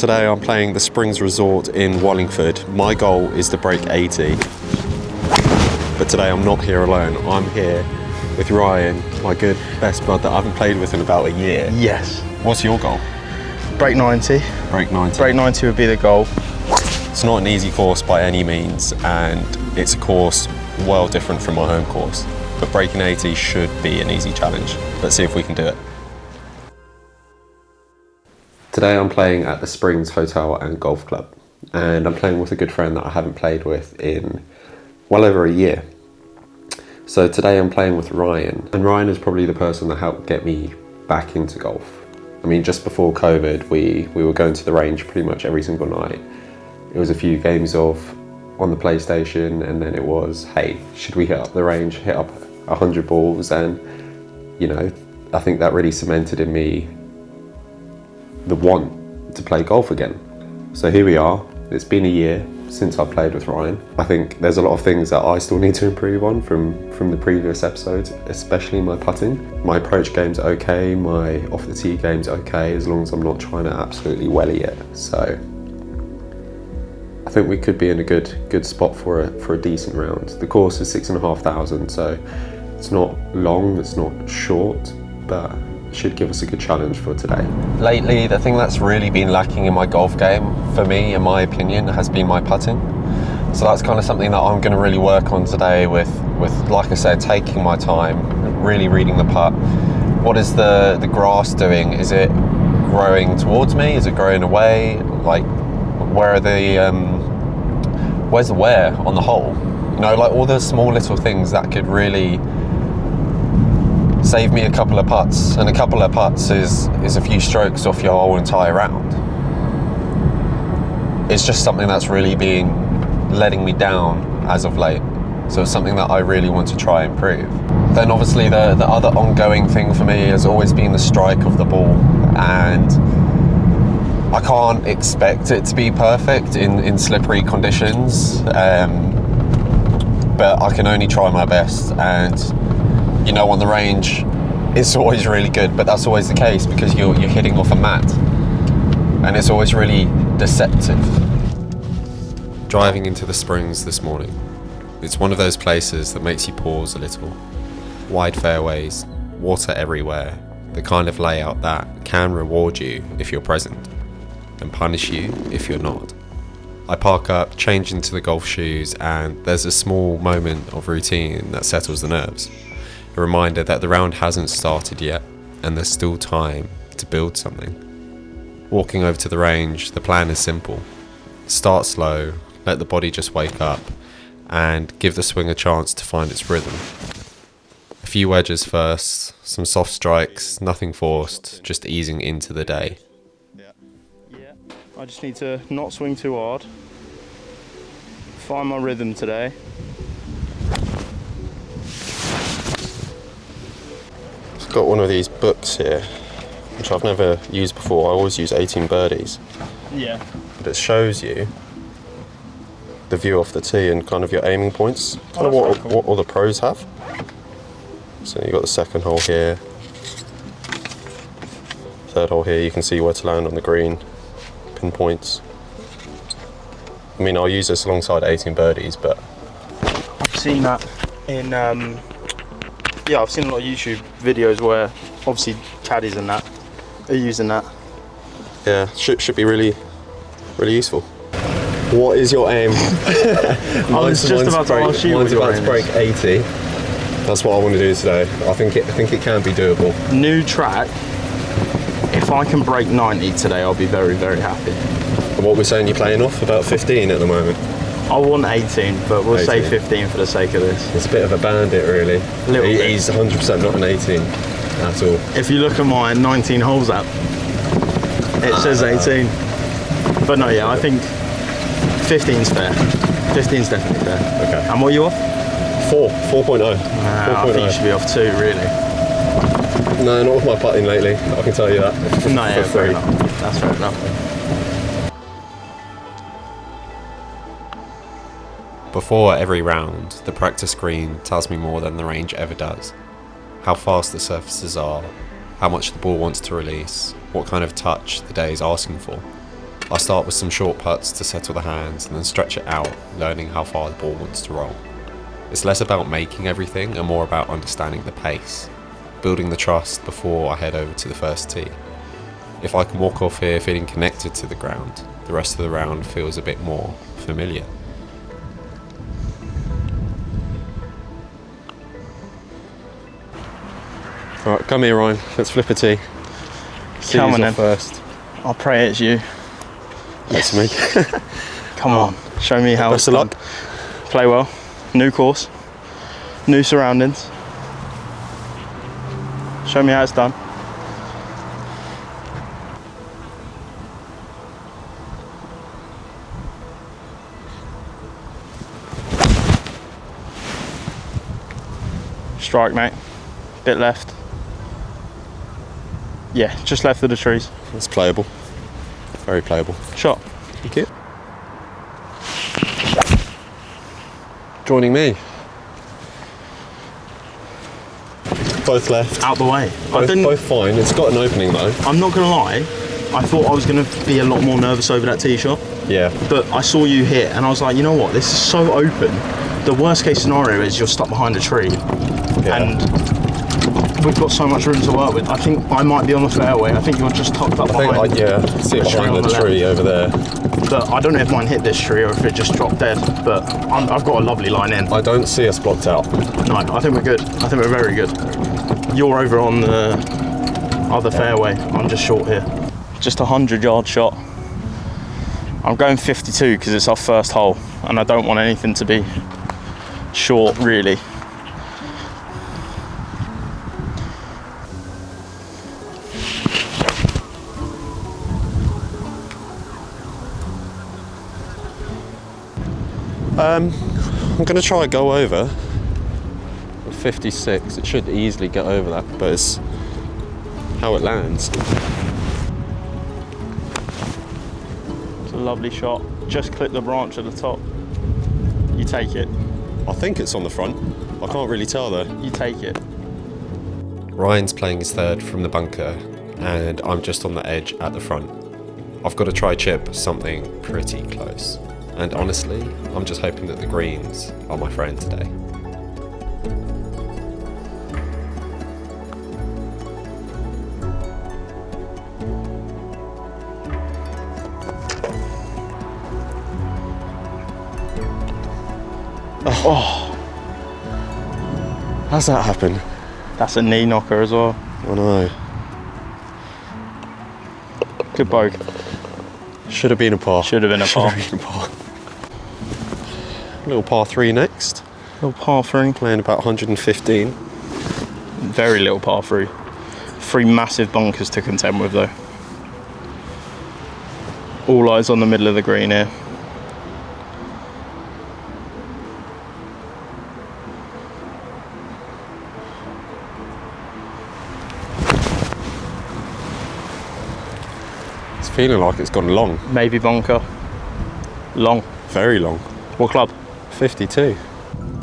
Today I'm playing the Springs Resort in Wallingford. My goal is to break 80. But today I'm not here alone. I'm here with Ryan, my good best bud that I haven't played with in about a year. Yes. What's your goal? Break 90. Break 90. Break 90 would be the goal. It's not an easy course by any means, and it's a course well different from my home course. But breaking 80 should be an easy challenge. Let's see if we can do it. Today I'm playing at the Springs Hotel and Golf Club, and I'm playing with a good friend that I haven't played with in well over a year. So today I'm playing with Ryan, and Ryan is probably the person that helped get me back into golf. I mean, just before COVID, we were going to the range pretty much every single night. It was a few games of on the PlayStation, and then it was, hey, should we hit up the range, hit up 100 balls? And, you know, I think that really cemented in me the want to play golf again. So here we are. It's been a year since I played with Ryan. I think there's a lot of things that I still need to improve on from the previous episodes, especially my putting. My approach game's okay, my off the tee game's okay, as long as I'm not trying to absolutely welly it. So I think we could be in a good spot for a decent round. The course is 6,500, so it's not long, it's not short, but should give us a good challenge for today. Lately, the thing that's really been lacking in my golf game, for me, in my opinion, has been my putting. So that's kind of something that I'm going to really work on today with, like I said, taking my time, really reading the putt. What is the grass doing? Is it growing towards me? Is it growing away? Like, where are the, where's the wear on the hole? You know, like all the small little things that could really save me a couple of putts, and a couple of putts is a few strokes off your whole entire round. It's just something that's really been letting me down as of late, so it's something that I really want to try and improve. Then obviously the other ongoing thing for me has always been the strike of the ball, and I can't expect it to be perfect in slippery conditions, but I can only try my best. And you know, on the range, it's always really good, but that's always the case because you're hitting off a mat, and it's always really deceptive. Driving into the Springs this morning, it's one of those places that makes you pause a little. Wide fairways, water everywhere, the kind of layout that can reward you if you're present, and punish you if you're not. I park up, change into the golf shoes, and there's a small moment of routine that settles the nerves. A reminder that the round hasn't started yet, and there's still time to build something. Walking over to the range, the plan is simple. Start slow, let the body just wake up, and give the swing a chance to find its rhythm. A few wedges first, some soft strikes, nothing forced, just easing into the day. Yeah. I just need to not swing too hard, find my rhythm today. Got one of these books here, which I've never used before. I always use 18 birdies. Yeah. But it shows you the view off the tee and kind of your aiming points, kind of what all the pros have. So you've got the second hole here, third hole here, you can see where to land on the green, pinpoints. I mean, I'll use this alongside 18 birdies, but I've seen that in yeah, I've seen a lot of YouTube videos where obviously caddies and that are using that. yeah, should be really useful. What is your aim? I was just about to ask you. Mine's about to break 80. That's what I want to do today. I think it can be doable. New track. If I can break 90 today, I'll be very, very happy. And what we're saying, you're playing off about 15 at the moment. I want 18, but we'll 18. say 15 for the sake of this. It's a bit of a bandit, really. Little bit. He's 100% not an 18 at all. If you look at my 19 holes app, it says 18. But no, yeah, I think 15's fair. 15's definitely fair. Okay. And what are you off? 4.0. I think you should be off 2, really. No, not with my putting lately, I can tell you that. No, yeah, For fair free. enough. That's fair enough. Before every round, the practice screen tells me more than the range ever does. How fast the surfaces are, how much the ball wants to release, what kind of touch the day is asking for. I start with some short putts to settle the hands and then stretch it out, learning how far the ball wants to roll. It's less about making everything and more about understanding the pace, building the trust before I head over to the first tee. If I can walk off here feeling connected to the ground, the rest of the round feels a bit more familiar. Right, come here, Ryan. Let's flip a tee. Come on then. First. I'll pray it's you. That's me. Come on, show me how Best it's of done. luck. Play well. New course. New surroundings. Show me how it's done. Strike, mate. Bit left. Yeah, just left of the trees. It's playable. Very playable. Shot. Thank you. Joining me. Both left. Out the way. Both fine. It's got an opening though. I'm not gonna lie, I thought I was gonna be a lot more nervous over that tee shot, Yeah. but I saw you hit and I was like, you know what, this is so open. The worst case scenario is you're stuck behind a tree and we've got so much room to work with. I think I might be on the fairway. I think you're just tucked up behind. I see it behind the tree over there. But I don't know if mine hit this tree or if it just dropped dead, but I've got a lovely line in. I don't see us blocked out. No, I think we're good. I think we're very good. You're over on the other fairway. I'm just short here. Just a 100-yard shot. I'm going 52 because it's our first hole and I don't want anything to be short, really. I'm going to try go over. 56. It should easily get over that, but it's how it lands. It's a lovely shot. Just clip the branch at the top. You take it. I think it's on the front. I can't really tell though. You take it. Ryan's playing his third from the bunker, and I'm just on the edge at the front. I've got to try chip something pretty close. And honestly, I'm just hoping that the greens are my friend today. Oh. How's that happen? That's a knee knocker as well. I know. Good bogey. Should have been a par. Should have been a par. Should have been a par. Little par 3 next. Little par 3. Playing about 115. Very little par 3. 3 massive bunkers to contend with though. All eyes on the middle of the green here. It's feeling like it's gone long. Maybe bunker. Long. Very long. What club? 52.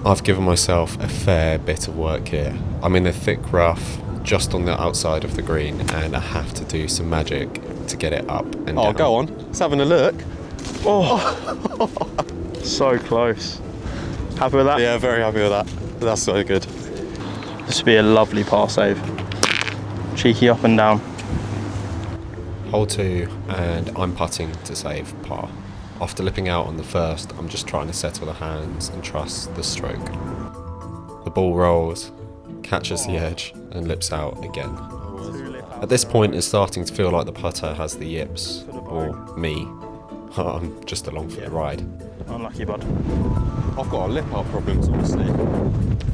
I've given myself a fair bit of work here. I'm in a thick rough just on the outside of the green and I have to do some magic to get it up and down. Oh, go on. Let's having a look. Oh, so close. Happy with that? Yeah, very happy with that. That's so good. This would be a lovely par save. Cheeky up and down. Hole 2 and I'm putting to save par. After lipping out on the first, I'm just trying to settle the hands and trust the stroke. The ball rolls, catches the edge and lips out again. At this point it's starting to feel like the putter has the yips, or me. I'm just along for the ride. Unlucky, bud. I've got a lip out problems, honestly.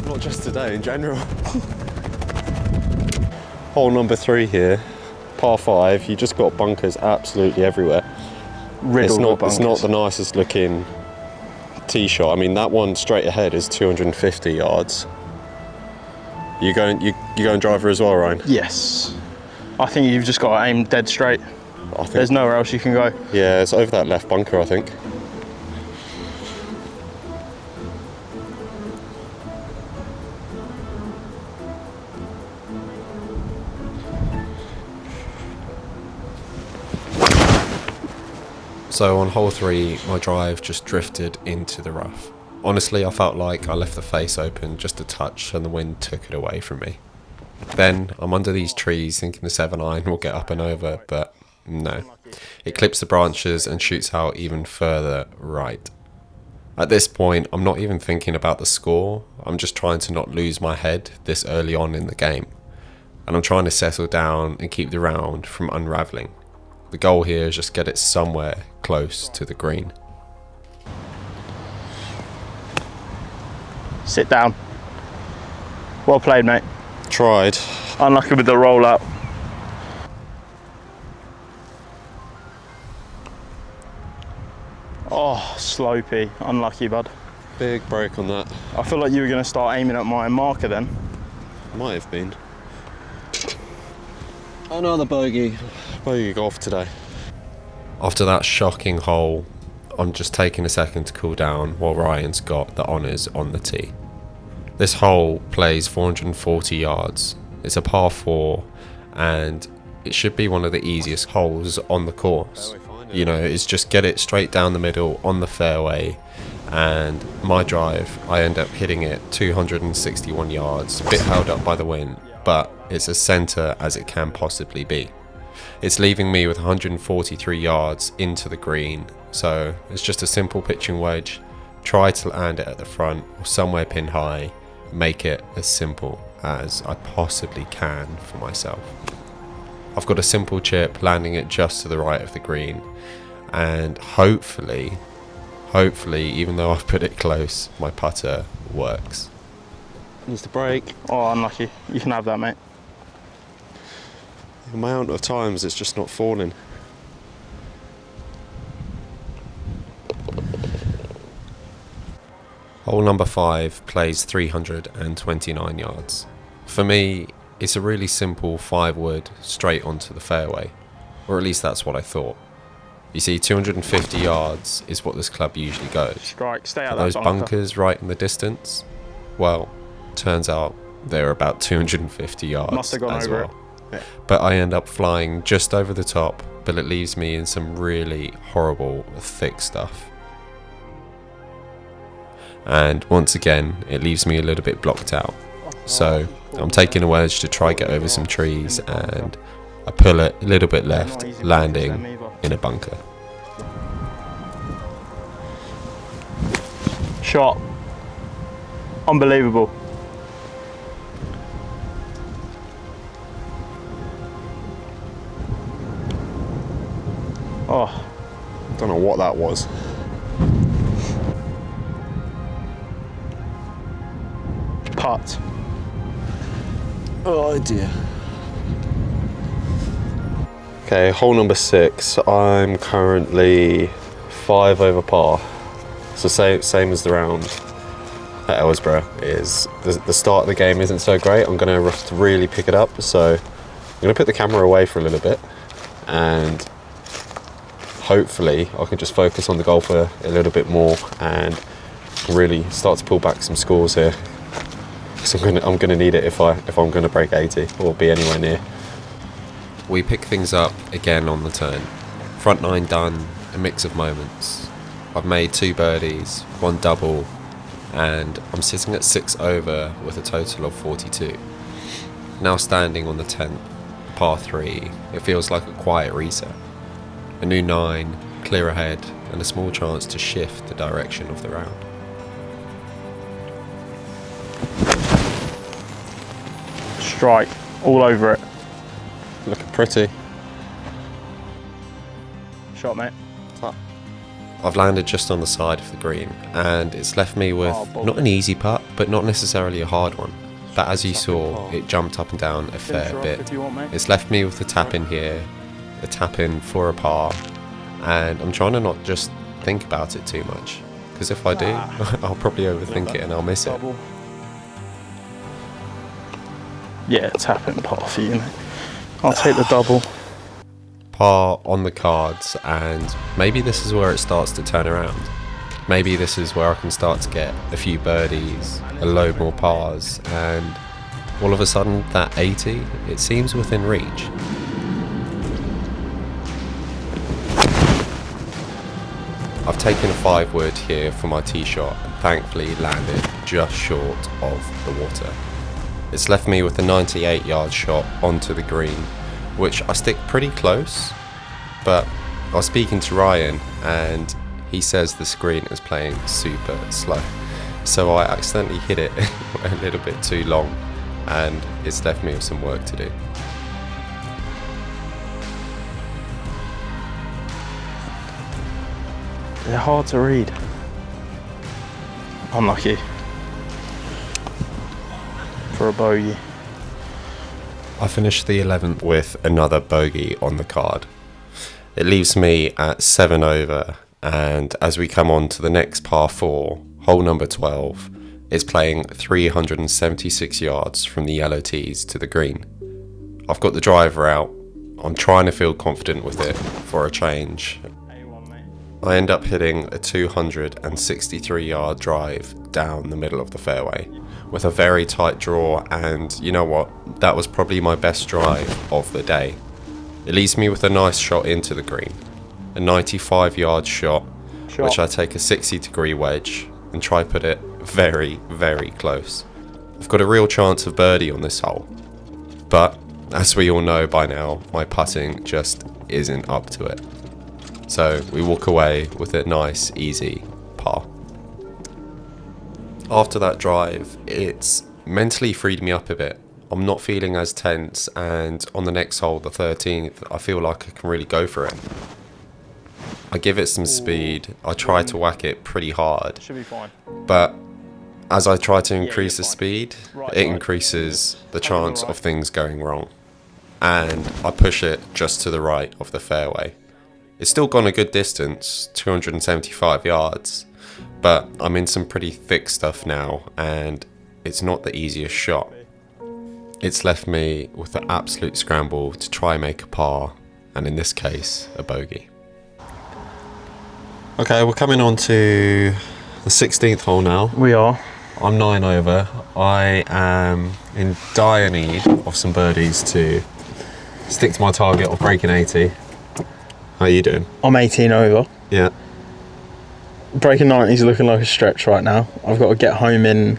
Not just today, in general. Hole number 3 here, par 5. You just got bunkers absolutely everywhere. It's not the nicest looking tee shot. I mean, that one straight ahead is 250 yards. You going driver as well, Ryan? Yes. I think you've just got to aim dead straight. There's nowhere else you can go. Yeah, it's over that left bunker, I think. So on hole 3, my drive just drifted into the rough. Honestly, I felt like I left the face open just a touch and the wind took it away from me. Then I'm under these trees thinking the 7-iron will get up and over, but no. It clips the branches and shoots out even further right. At this point, I'm not even thinking about the score, I'm just trying to not lose my head this early on in the game. And I'm trying to settle down and keep the round from unravelling. The goal here is just get it somewhere close to the green. Sit down. Well played, mate. Tried. Unlucky with the rollout. Oh, slopey. Unlucky, bud. Big break on that. I feel like you were going to start aiming at my marker then. Might have been. Another bogey. Bogey golf today. After that shocking hole, I'm just taking a second to cool down while Ryan's got the honours on the tee. This hole plays 440 yards. It's a par 4 and it should be one of the easiest holes on the course. You know, it's just get it straight down the middle on the fairway, and my drive, I end up hitting it 261 yards, a bit held up by the wind, but it's as centre as it can possibly be. It's leaving me with 143 yards into the green, so it's just a simple pitching wedge, try to land it at the front or somewhere pin high, make it as simple as I possibly can for myself. I've got a simple chip landing it just to the right of the green, and hopefully, even though I've put it close, my putter works. Needs to break. Oh, unlucky. You can have that, mate. The amount of times it's just not falling. Hole number 5 plays 329 yards. For me, it's a really simple 5-wood straight onto the fairway, or at least that's what I thought. You see, 250 yards is what this club usually goes. Strike, stay out But of that those bunker. bunkers right in the distance, well, turns out they're about 250 yards Must have gone as over well. it. Yeah. But I end up flying just over the top, but it leaves me in some really horrible, thick stuff. And once again, it leaves me a little bit blocked out. So I'm taking a wedge to try get over some trees, and I pull it a little bit left, landing in a bunker. Shot. Unbelievable. Oh, Don't know what that was. putt. Oh dear. Okay, hole number 6. I'm currently 5 over par. So same as the round at Ellsborough. Is the start of the game isn't so great. I'm going to have to really pick it up. So I'm going to put the camera away for a little bit, and hopefully I can just focus on the golfer a little bit more and really start to pull back some scores here. So I'm gonna need it if I'm gonna break 80 or be anywhere near. We pick things up again on the turn. Front 9 done, a mix of moments. I've made 2 birdies, 1 double, and I'm sitting at 6 over with a total of 42. Now standing on the 10th, par 3, it feels like a quiet reset. A new 9, clear ahead, and a small chance to shift the direction of the round. Strike. All over it. Looking pretty. Shot, mate. I've landed just on the side of the green, and it's left me with not an easy putt, but not necessarily a hard one. But as you saw, it jumped up and down a fair bit. If you want, mate. It's left me with a tap in here, a tap in for a par, and I'm trying to not just think about it too much, because if I do, I'll probably overthink it and I'll miss it. Double. Yeah, tap in par for you, mate. I'll take the double. Par on the cards, and maybe this is where it starts to turn around. Maybe this is where I can start to get a few birdies, a load more pars, and all of a sudden that 80, it seems within reach. I've taken a 5-wood here for my tee shot and thankfully landed just short of the water. It's left me with a 98-yard shot onto the green, which I stick pretty close, but I was speaking to Ryan and he says the screen is playing super slow. So I accidentally hit it a little bit too long and it's left me with some work to do. They're hard to read. Unlucky. For a bogey. I finished the 11th with another bogey on the card. It leaves me at 7 over, and as we come on to the next par 4, hole number 12, it's playing 376 yards from the yellow tees to the green. I've got the driver out. I'm trying to feel confident with it for a change. I end up hitting a 263-yard drive down the middle of the fairway with a very tight draw, and you know what? That was probably my best drive of the day. It leaves me with a nice shot into the green, a 95-yard shot, which I take a 60-degree wedge and try put it very, very close. I've got a real chance of birdie on this hole, but as we all know by now, my putting just isn't up to it. So we walk away with a nice, easy par. After that drive, it's mentally freed me up a bit. I'm not feeling as tense, and on the next hole, the 13th, I feel like I can really go for it. I give it some speed. I try to whack it pretty hard. Should be fine. But as I try to increase the speed, it increases the chance of things going wrong. And I push it just to the right of the fairway. It's still gone a good distance, 275 yards, but I'm in some pretty thick stuff now, and it's not the easiest shot. It's left me with an absolute scramble to try and make a par, and in this case, a bogey. Okay, we're coming on to the 16th hole now. We are. I'm 9 over. I am in dire need of some birdies to stick to my target of breaking 80. How are you doing? I'm 18 over. Yeah. Breaking 90 is looking like a stretch right now. I've got to get home in.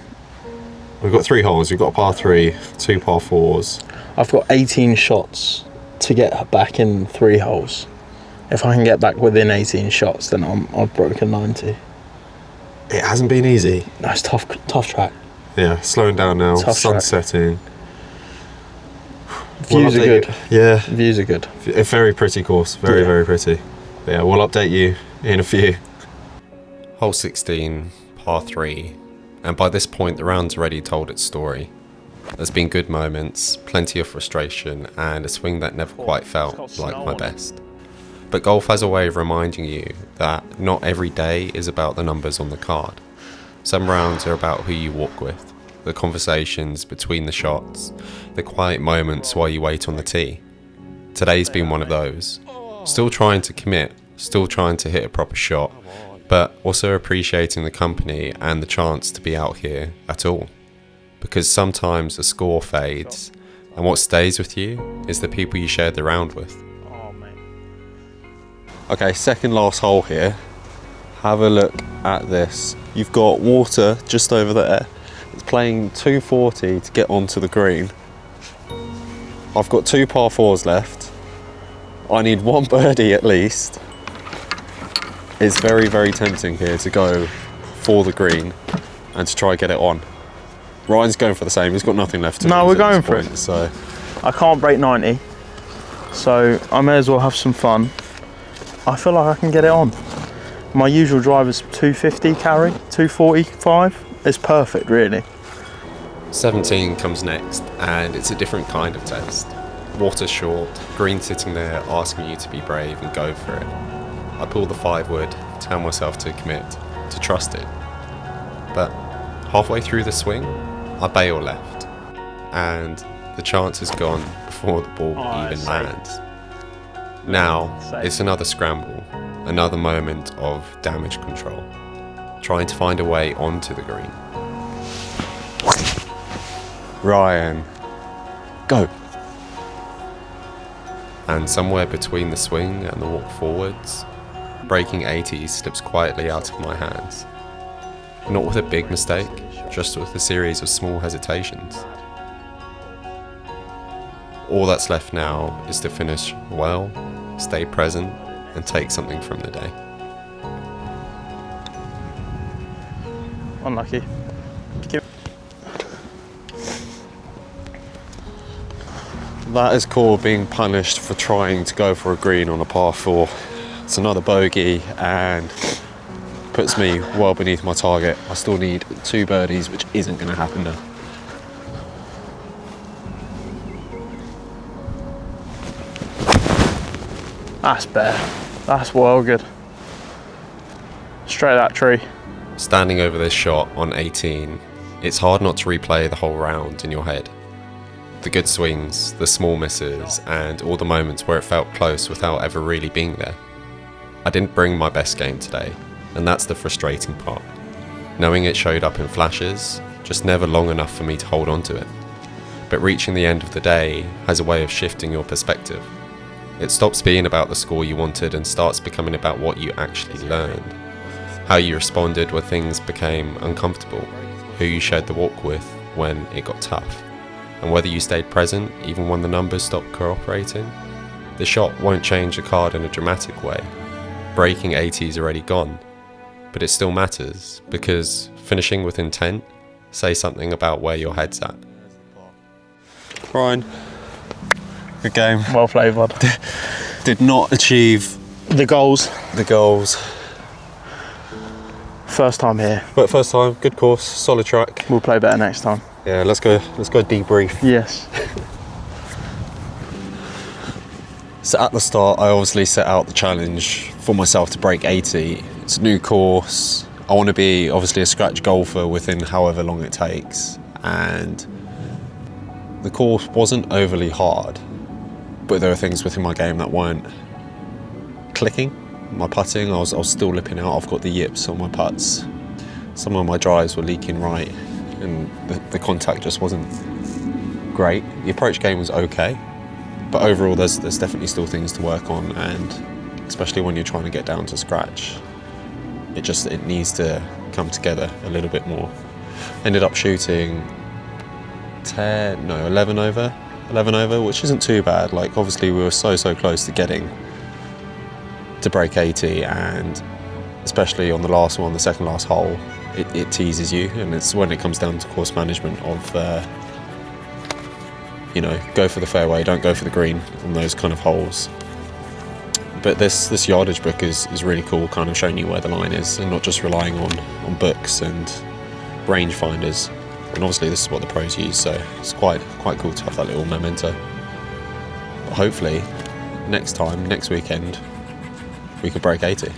We've got 3 holes. We've got a par 3, 2 par 4s. I've got 18 shots to get back in 3 holes. If I can get back within 18 shots, then I've broken 90. It hasn't been easy. No, it's tough track. Yeah, slowing down now. Tough Sun's track. setting. Views are good. Yeah. Views are good. A very pretty course. Very, very pretty. But yeah, we'll update you in a few. Hole 16, par 3. And by this point, the round's already told its story. There's been good moments, plenty of frustration, and a swing that never quite felt like my best. But golf has a way of reminding you that not every day is about the numbers on the card. Some rounds are about who you walk with, the conversations between the shots, the quiet moments while you wait on the tee. Today's been one of those. Still trying to commit, still trying to hit a proper shot, but also appreciating the company and the chance to be out here at all. Because sometimes the score fades, and what stays with you is the people you shared the round with. Okay, second last hole here. Have a look at this. You've got water just over there. It's playing 240 to get onto the green. I've got 2 par 4s left. I need 1 birdie at least. It's very, very tempting here to go for the green and to try and get it on. Ryan's going for the same. He's got nothing left to No, lose we're at going this for point, it. So I can't break 90, so I may as well have some fun. I feel like I can get it on. My usual drive is 250 carry, 245. It's perfect, really. 17 comes next, and it's a different kind of test. Water short, green sitting there asking you to be brave and go for it. I pull the 5-wood, tell myself to commit, to trust it. But halfway through the swing, I bail left, and the chance is gone before the ball even lands. Now, it's another scramble, another moment of damage control, trying to find a way onto the green. Ryan, go! And somewhere between the swing and the walk forwards, breaking 80 slips quietly out of my hands. Not with a big mistake, just with a series of small hesitations. All that's left now is to finish well, stay present, and take something from the day. Unlucky. That is called being punished for trying to go for a green on a par 4. It's another bogey and puts me well beneath my target. I still need 2 birdies, which isn't going to happen now. That's better. That's well good. Straight that tree. Standing over this shot on 18, it's hard not to replay the whole round in your head. The good swings, the small misses, and all the moments where it felt close without ever really being there. I didn't bring my best game today, and that's the frustrating part. Knowing it showed up in flashes, just never long enough for me to hold on to it. But reaching the end of the day has a way of shifting your perspective. It stops being about the score you wanted and starts becoming about what you actually learned. How you responded when things became uncomfortable, who you shared the walk with when it got tough, and whether you stayed present even when the numbers stopped cooperating. The shot won't change the card in a dramatic way. Breaking 80 is already gone, but it still matters because finishing with intent says something about where your head's at. Ryan, good game. Well played, bud. Did not achieve The goals. the goals, First time here. but first time, good course, solid track. We'll play better next time. Yeah, let's go debrief. Yes. So at the start, I obviously set out the challenge for myself to break 80. It's a new course. I want to be obviously a scratch golfer within however long it takes. And the course wasn't overly hard, but there were things within my game that weren't clicking. My putting, I was still lipping out. I've got the yips on my putts. Some of my drives were leaking right, and the contact just wasn't great. The approach game was okay, but overall there's definitely still things to work on, and especially when you're trying to get down to scratch, it needs to come together a little bit more. Ended up shooting 11 over, which isn't too bad. Like, obviously we were so close to getting to break 80, and especially on the last one, the second last hole, it teases you, and it's when it comes down to course management of go for the fairway, don't go for the green on those kind of holes. But this yardage book is really cool, kind of showing you where the line is and not just relying on books and range finders. And obviously this is what the pros use, so it's quite cool to have that little memento. But hopefully next weekend we could break 80.